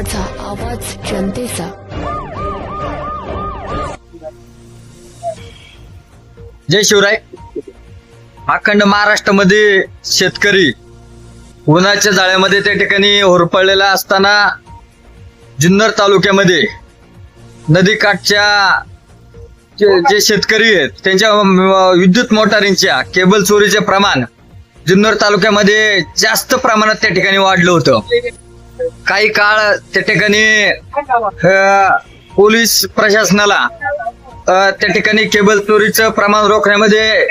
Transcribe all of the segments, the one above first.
माझा आवाज जनतेचा। जय शिवराय। अखंड महाराष्ट्रामध्ये शेतकरी उन्हाच्या जाळ्यामध्ये त्या ठिकाणी होरपळलेला असताना जुन्नर तालुक्यामध्ये नदीकाठच्या जे शेतकरी आहेत त्यांच्या विद्युत मोटारींच्या केबल चोरीचे प्रमाण जुन्नर तालुक्यामध्ये जास्त प्रमाणात त्या ठिकाणी वाढलं होतं। काही काळ त्या ठिकाणी पोलीस प्रशासनाला त्या ठिकाणी केबल चोरीचं प्रमाण रोखण्यामध्ये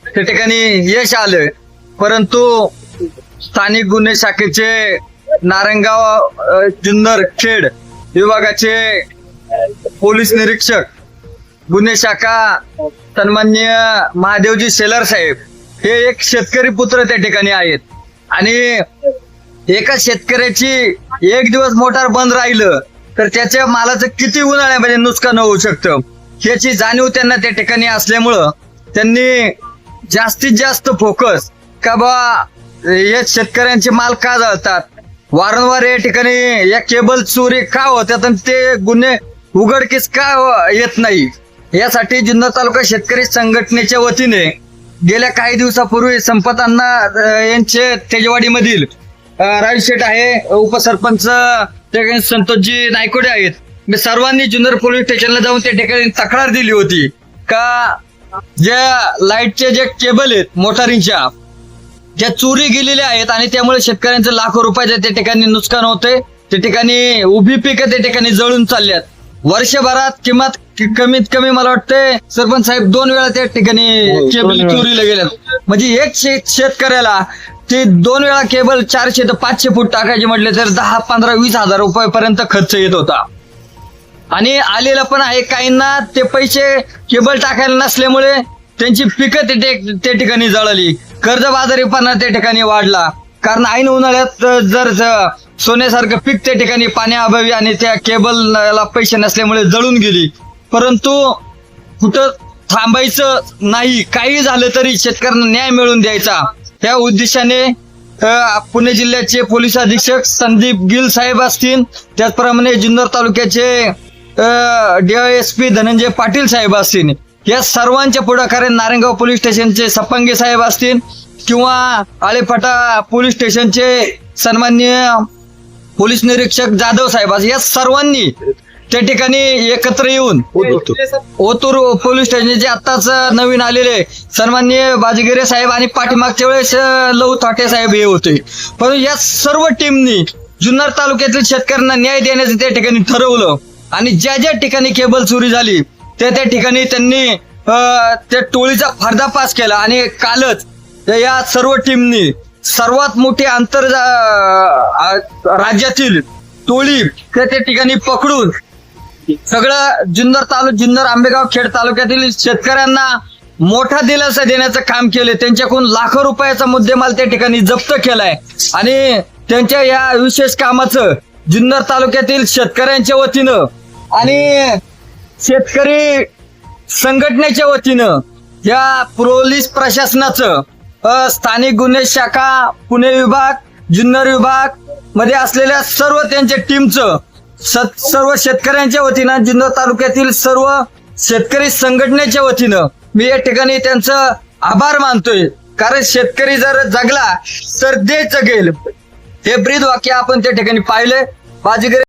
त्या ठिकाणी यश आलं, परंतु स्थानिक गुन्हे शाखेचे नारायणगाव जुन्नर खेड विभागाचे पोलीस निरीक्षक गुन्हे शाखा सन्माननीय महादेवजी शेलार साहेब हे एक शेतकरी पुत्र त्या ठिकाणी आहेत आणि एका शेतकऱ्याची एक दिवस मोटार बंद राहिलं तर त्याच्या मालाचं किती उन्हाळ्यामध्ये नुकसान होऊ शकतं याची जाणीव त्यांना त्या ठिकाणी असल्यामुळं त्यांनी जास्तीत जास्त फोकस का बा या शेतकऱ्यांचे माल का जळतात, वारंवार या ठिकाणी या केबल चोरी का होतात आणि ते गुन्हे उघडकीस का येत नाही, यासाठी जुन्नर तालुका शेतकरी संघटनेच्या वतीने गेल्या काही दिवसापूर्वी संपत अण्णा यांचे तेजवाडीमधील राजू शेठ आहे, उपसरपंच संतोषजी नायकोडे आहेत, मी सर्वांनी जुन्नर पोलीस स्टेशनला जाऊन त्या ठिकाणी तक्रार दिली होती का ज्या लाईटचे जे केबल आहेत मोटारींच्या ज्या चोरी गेलेल्या आहेत आणि त्यामुळे शेतकऱ्यांचं लाखो रुपयाचं त्या ठिकाणी नुकसान होतंय। त्या ठिकाणी उभी पिकं त्या ठिकाणी जळून चालल्यात। वर्षभरात कमीत कमी मला वाटतंय सरपंच साहेब 2 वेळा त्या ठिकाणी केबल चोरीला गेल्यात। म्हणजे एक शेतकऱ्याला ते 2 वेळा केबल 400 ते 500 फूट टाकायचे म्हटले तर 10, 15, 20 हजार रुपयापर्यंत खर्च येत होता आणि आलेला पण आहे। काहींना ते पैसे केबल टाकायला नसल्यामुळे त्यांची पिकं त्या ठिकाणी जळाली, कर्जबाजारीपणा त्या ठिकाणी वाढला, कारण ऐन उन्हाळ्यात जर सोन्यासारखं पीक त्या ठिकाणी पाण्याअभावी आणि त्या केबलला पैसे नसल्यामुळे जळून गेली। परंतु कुठं थांबायचं नाही, काही झालं तरी शेतकऱ्यांना न्याय मिळवून द्यायचा त्या उद्देशाने पुणे जिल्ह्याचे पोलीस अधीक्षक संदीप गिल साहेब असतील, त्याचप्रमाणे जुन्नर तालुक्याचे DISP धनंजय पाटील साहेब असतील, या सर्वांच्या पुढाकाराने नारायणगाव पोलीस स्टेशनचे सप्पांगे साहेब असतील किंवा आळेफाटा पोलीस स्टेशनचे सन्माननीय पोलीस निरीक्षक जाधव साहेब या सर्वांनी त्या ठिकाणी एकत्र येऊन ओतूर पोलीस स्टेशनचे आत्ताच नवीन आलेले सन्माननीय बाजीगिरे साहेब आणि पाठीमागच्या वेळेस लहू थाटे साहेब हे होते, पण या सर्व टीमनी जुन्नर तालुक्यातील शेतकऱ्यांना न्याय देण्याचं त्या ठिकाणी ठरवलं आणि ज्या ज्या ठिकाणी केबल चोरी झाली त्या ठिकाणी त्यांनी त्या टोळीचा पर्दाफाश केला आणि कालच या सर्व टीमनी सर्वात मोठी राज्यातील टोळी त्या ठिकाणी पकडून सगळं जुन्नर आंबेगाव खेड तालुक्यातील शेतकऱ्यांना मोठा दिलासा देण्याचं काम केले। त्यांच्याकडून लाखो रुपयाचा मुद्देमाल त्या ठिकाणी जप्त केलाय आणि त्यांच्या या विशेष कामाचं जुन्नर तालुक्यातील शेतकऱ्यांच्या वतीनं आणि शेतकरी संघटनेच्या वतीनं या पोलीस प्रशासनाचं स्थानिक गुन्हे शाखा पुणे विभाग जुन्नर विभाग मध्ये असलेल्या सर्व त्यांच्या टीमचं सर्व शेतकऱ्यांच्या वतीनं जुन्नर तालुक्यातील सर्व शेतकरी संघटनेच्या वतीनं मी या ठिकाणी त्यांचं आभार मानतोय, कारण शेतकरी जर जगला तर देश जगेल हे ब्रीद वाक्य आपण त्या ठिकाणी पाहिले। बाजीगिरे